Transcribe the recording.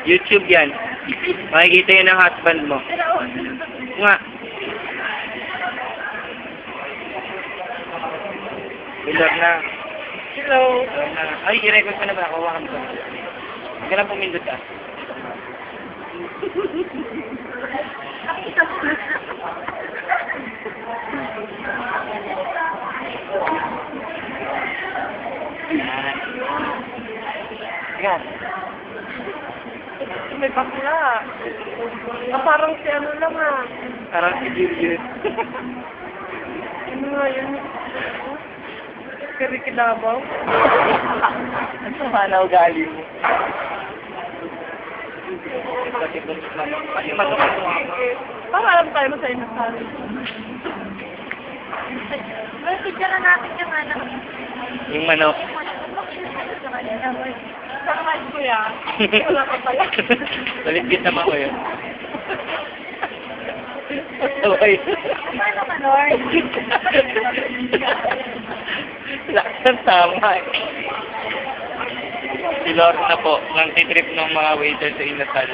YouTube yan. Makikita yun ng husband mo. Nga. Bilog na. Hello. Bilog na. Ay, i-record ko na ba? Kawakan ko. Huwag ka lang pumindot ka. Yan. May bakla. Parang si ano lang ah. Parang si Julius. Ano nga yun? Karikilabaw? Ano sana ugali mo? Para alam tayo sa inyo sa akin. Picture na natin yung ano. Yung manok. Saan ko yan? Wala ka pala. Salit naman ko yun. Sabay. Ano ka, Lord? Lakas tama eh. Si Lord na po, nang titrip ng mga waiter sa Inasal.